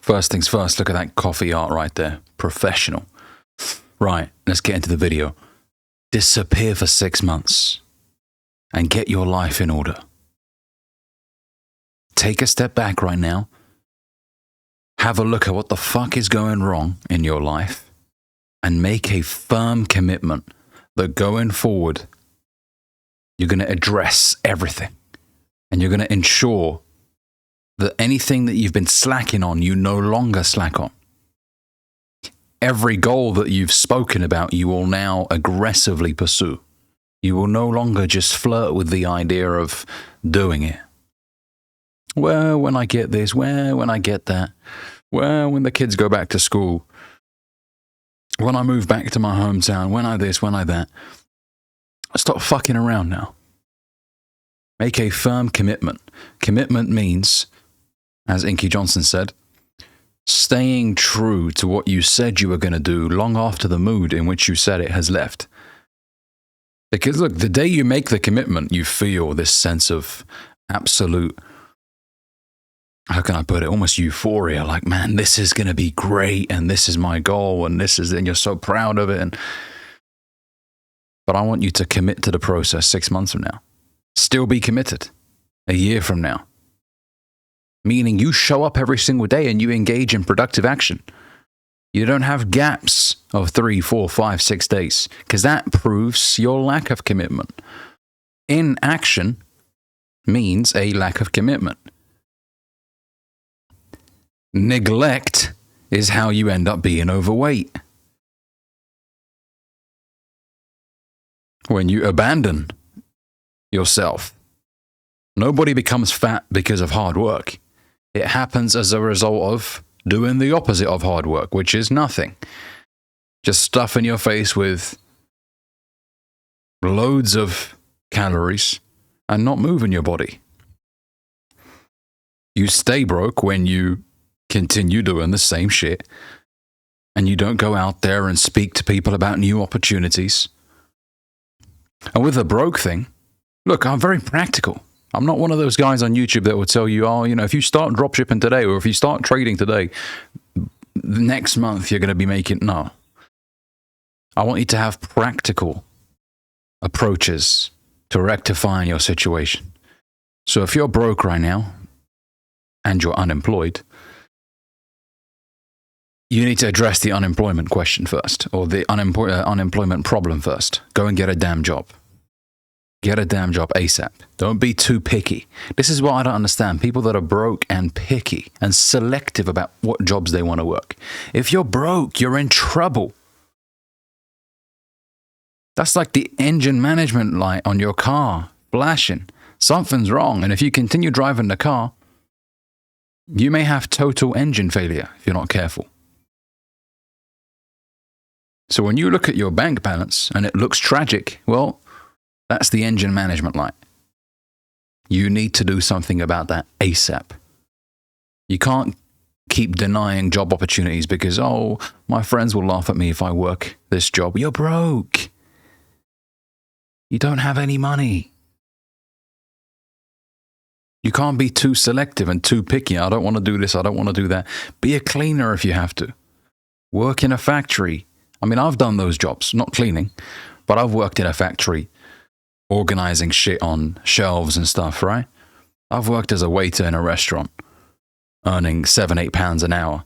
First things first, look at that coffee art right there. Professional. Right, let's get into the video. Disappear for 6 months and get your life in order. Take a step back right now. Have a look at what the fuck is going wrong in your life and make a firm commitment that going forward, you're going to address everything and you're going to ensure that anything that you've been slacking on, you no longer slack on. Every goal that you've spoken about, you will now aggressively pursue. You will no longer just flirt with the idea of doing it. Well, when I get this, well, when I get that, well, when the kids go back to school, when I move back to my hometown, when I this, when I that. Stop fucking around now. Make a firm commitment. Commitment means, as Inky Johnson said, staying true to what you said you were going to do long after the mood in which you said it has left. Because look, the day you make the commitment, you feel this sense of absolute, how can I put it, almost euphoria. Like, man, this is going to be great and this is my goal and and you're so proud of it. But I want you to commit to the process 6 months from now. Still be committed a year from now. Meaning you show up every single day and you engage in productive action. You don't have gaps of 3, 4, 5, 6 days because that proves your lack of commitment. Inaction means a lack of commitment. Neglect is how you end up being overweight. When you abandon yourself, nobody becomes fat because of hard work. It happens as a result of doing the opposite of hard work, which is nothing. Just stuffing your face with loads of calories and not moving your body. You stay broke when you continue doing the same shit and you don't go out there and speak to people about new opportunities. And with the broke thing, look, I'm very practical. I'm not one of those guys on YouTube that will tell you, oh, you know, if you start dropshipping today or if you start trading today, next month you're going to be making, no. I want you to have practical approaches to rectifying your situation. So if you're broke right now and you're unemployed, you need to address the unemployment question first, or the unemployment problem first. Go and get a damn job. Get a damn job ASAP. Don't be too picky. This is what I don't understand. People that are broke and picky and selective about what jobs they want to work. If you're broke, you're in trouble. That's like the engine management light on your car flashing. Something's wrong. And if you continue driving the car, you may have total engine failure if you're not careful. So when you look at your bank balance and it looks tragic, well, that's the engine management light. You need to do something about that ASAP. You can't keep denying job opportunities because, oh, my friends will laugh at me if I work this job. You're broke. You don't have any money. You can't be too selective and too picky. I don't want to do this. I don't want to do that. Be a cleaner if you have to. Work in a factory. I mean, I've done those jobs, not cleaning, but I've worked in a factory organizing shit on shelves and stuff, right? I've worked as a waiter in a restaurant, earning £7, £8 an hour.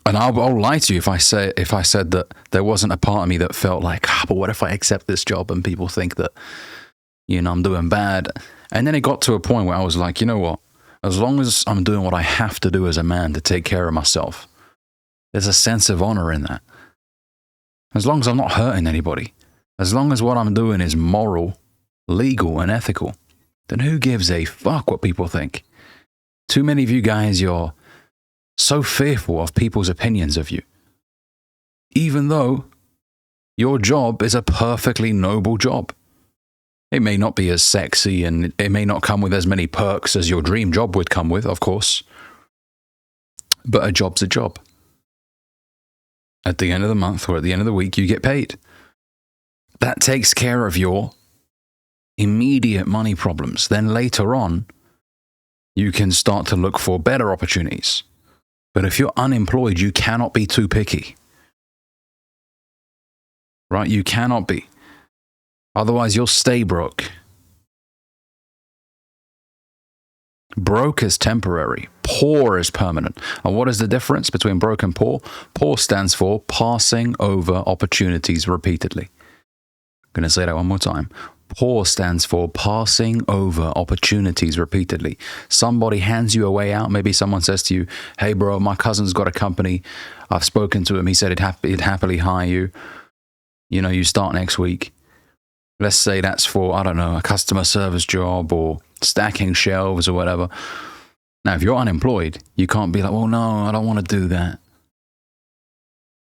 And I'll lie to you if I said that there wasn't a part of me that felt like, but what if I accept this job and people think that, you know, I'm doing bad? And then it got to a point where I was like, you know what? As long as I'm doing what I have to do as a man to take care of myself, there's a sense of honor in that. As long as I'm not hurting anybody, as long as what I'm doing is moral, legal, and ethical, then who gives a fuck what people think? Too many of you guys, you're so fearful of people's opinions of you. Even though your job is a perfectly noble job. It may not be as sexy and it may not come with as many perks as your dream job would come with, of course. But a job's a job. At the end of the month or at the end of the week, you get paid. That takes care of your immediate money problems. Then later on, you can start to look for better opportunities. But if you're unemployed, you cannot be too picky. Right? You cannot be. Otherwise, you'll stay broke. Broke is temporary. Poor is permanent. And what is the difference between broke and poor? Poor stands for passing over opportunities repeatedly. I'm going to say that one more time. Poor stands for passing over opportunities repeatedly. Somebody hands you a way out. Maybe someone says to you, hey, bro, my cousin's got a company. I've spoken to him. He said he'd happily hire you. You know, you start next week. Let's say that's for, I don't know, a customer service job or stacking shelves or whatever. Now, if you're unemployed, you can't be like, well, no, I don't want to do that.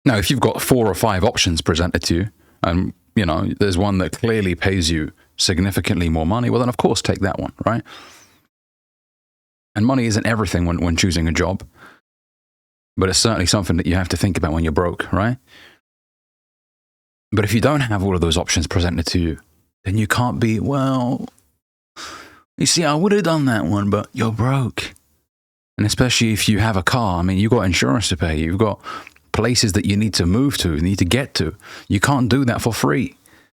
Now, if you've got 4 or 5 options presented to you, and, you know, there's one that clearly pays you significantly more money, well, then, of course, take that one, right? And money isn't everything when choosing a job, but it's certainly something that you have to think about when you're broke, right? But if you don't have all of those options presented to you, then you can't be, well, you see, I would have done that one, but you're broke. And especially if you have a car, I mean, you've got insurance to pay, you've got places that you need to move to, you need to get to. You can't do that for free.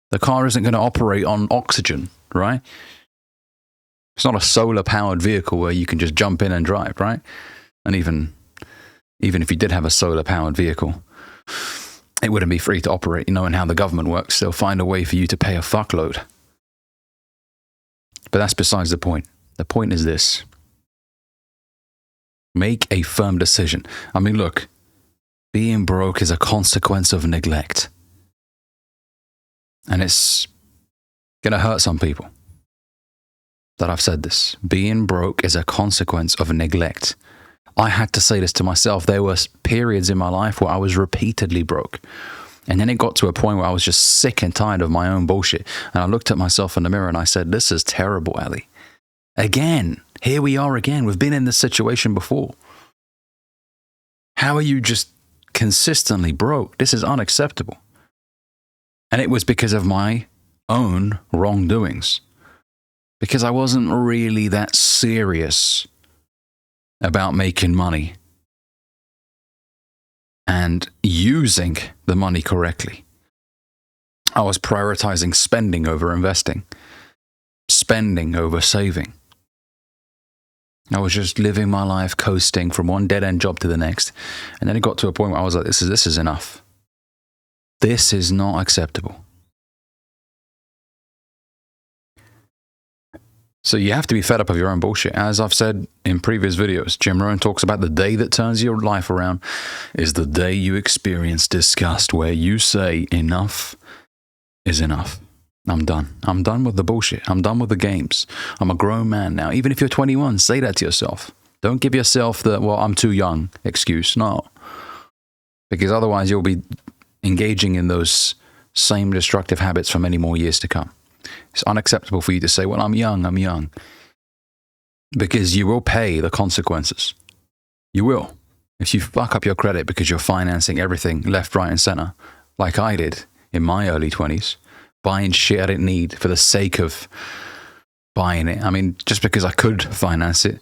The car isn't going to operate on oxygen, right? It's not a solar-powered vehicle where you can just jump in and drive, right? And even if you did have a solar-powered vehicle, it wouldn't be free to operate. You know, and how the government works, they'll find a way for you to pay a fuckload. But that's besides the point. The point is this. Make a firm decision. I mean, look, being broke is a consequence of neglect. And it's going to hurt some people that I've said this. Being broke is a consequence of neglect. I had to say this to myself. There were periods in my life where I was repeatedly broke. And then it got to a point where I was just sick and tired of my own bullshit. And I looked at myself in the mirror and I said, this is terrible, Ali. Again, here we are again. We've been in this situation before. How are you just consistently broke? This is unacceptable. And it was because of my own wrongdoings. Because I wasn't really that serious about making money and using the money correctly. I was prioritizing spending over investing, spending over saving. I was just living my life coasting from one dead-end job to the next. And then it got to a point where I was like, this is enough. This is not acceptable. So you have to be fed up of your own bullshit. As I've said in previous videos, Jim Rohn talks about the day that turns your life around is the day you experience disgust, where you say enough is enough. I'm done. I'm done with the bullshit. I'm done with the games. I'm a grown man now. Even if you're 21, say that to yourself. Don't give yourself the, well, I'm too young excuse. No. Because otherwise you'll be engaging in those same destructive habits for many more years to come. It's unacceptable for you to say, well, I'm young. Because you will pay the consequences. You will. If you fuck up your credit because you're financing everything left, right, and center, like I did in my early 20s, buying shit I didn't need for the sake of buying it. I mean, just because I could finance it,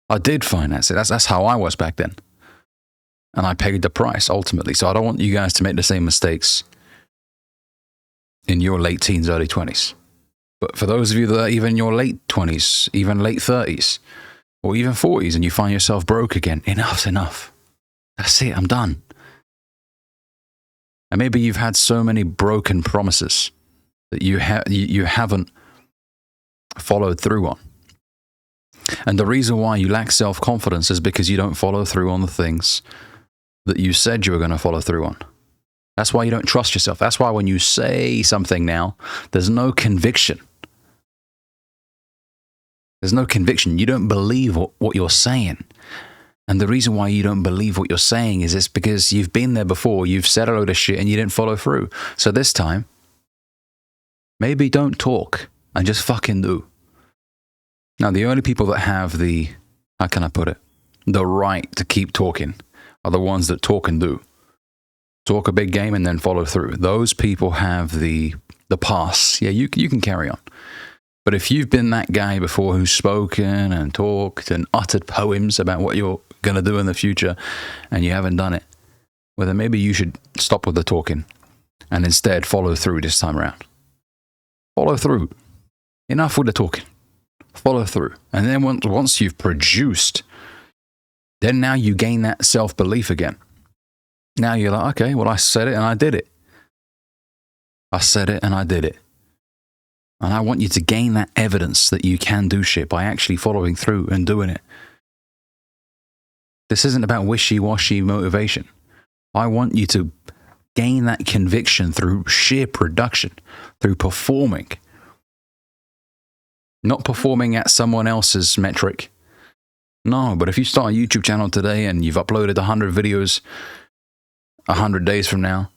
I did finance it. That's how I was back then. And I paid the price ultimately. So I don't want you guys to make the same mistakes in your late teens, early 20s. But for those of you that are even in your late 20s, even late 30s, or even 40s, and you find yourself broke again, enough's enough. That's it, I'm done. And maybe you've had so many broken promises that you haven't followed through on. And the reason why you lack self-confidence is because you don't follow through on the things that you said you were going to follow through on. That's why you don't trust yourself. That's why when you say something now, there's no conviction. There's no conviction. You don't believe what you're saying. And the reason why you don't believe what you're saying is it's because you've been there before. You've said a load of shit and you didn't follow through. So this time, maybe don't talk and just fucking do. Now, the only people that have the, how can I put it, the right to keep talking are the ones that talk and do. Talk a big game and then follow through. Those people have the pass. Yeah, you can carry on. But if you've been that guy before who's spoken and talked and uttered poems about what you're going to do in the future and you haven't done it, well, then maybe you should stop with the talking and instead follow through this time around. Follow through. Enough with the talking. Follow through. And then once you've produced, then now you gain that self-belief again. Now you're like, okay, well, I said it and I did it. I said it and I did it. And I want you to gain that evidence that you can do shit by actually following through and doing it. This isn't about wishy-washy motivation. I want you to gain that conviction through sheer production, through performing. Not performing at someone else's metric. No, but if you start a YouTube channel today and you've uploaded 100 videos 100 days from now,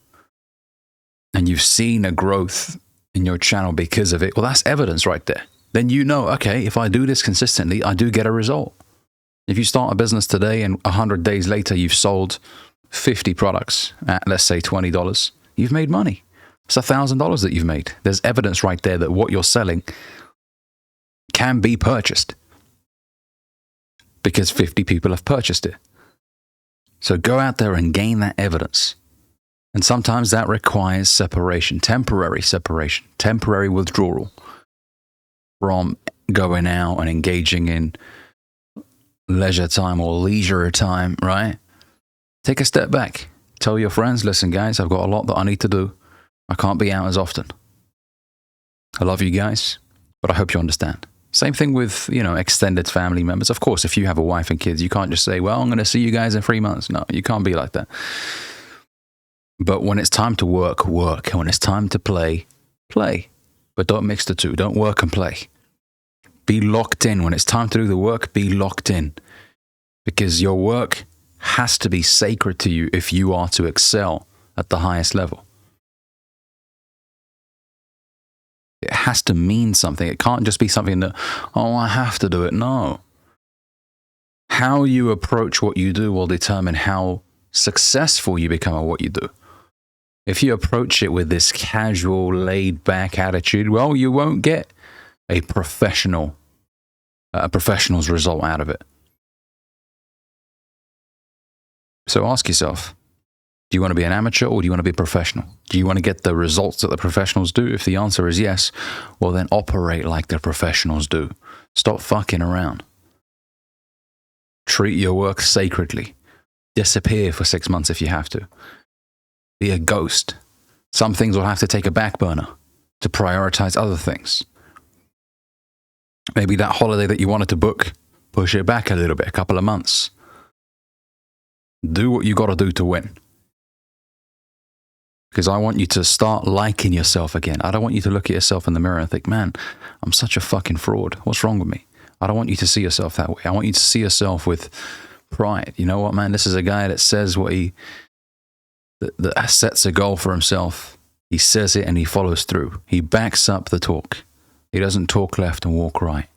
and you've seen a growth in your channel because of it, well, that's evidence right there. Then you know, okay, if I do this consistently, I do get a result. If you start a business today and 100 days later you've sold 50 products at, let's say, $20, you've made money. It's $1,000 that you've made. There's evidence right there that what you're selling can be purchased because 50 people have purchased it. So go out there and gain that evidence. And sometimes that requires separation, temporary withdrawal from going out and engaging in leisure time or leisure time, right? Take a step back. Tell your friends, listen, guys, I've got a lot that I need to do. I can't be out as often. I love you guys, but I hope you understand. Same thing with, extended family members. Of course, if you have a wife and kids, you can't just say, well, I'm going to see you guys in 3 months. No, you can't be like that. But when it's time to work, work. And when it's time to play, play. But don't mix the two. Don't work and play. Be locked in. When it's time to do the work, be locked in. Because your work has to be sacred to you if you are to excel at the highest level. It has to mean something. It can't just be something that, oh, I have to do it. No. How you approach what you do will determine how successful you become at what you do. If you approach it with this casual, laid-back attitude, well, you won't get a professional's result out of it. So ask yourself, do you want to be an amateur or do you want to be a professional? Do you want to get the results that the professionals do? If the answer is yes, well then operate like the professionals do. Stop fucking around. Treat your work sacredly. Disappear for 6 months if you have to. Be a ghost. Some things will have to take a back burner to prioritize other things. Maybe that holiday that you wanted to book, push it back a little bit, a couple of months. Do what you got to do to win. Because I want you to start liking yourself again. I don't want you to look at yourself in the mirror and think, man, I'm such a fucking fraud. What's wrong with me? I don't want you to see yourself that way. I want you to see yourself with pride. You know what, man? This is a guy that says what that sets a goal for himself. He says it and he follows through. He backs up the talk. He doesn't talk left and walk right.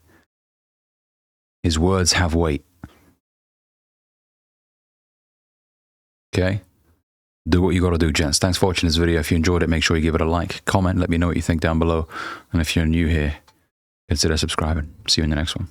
His words have weight. Okay? Do what you got to do, gents. Thanks for watching this video. If you enjoyed it, make sure you give it a like, comment, let me know what you think down below. And if you're new here, consider subscribing. See you in the next one.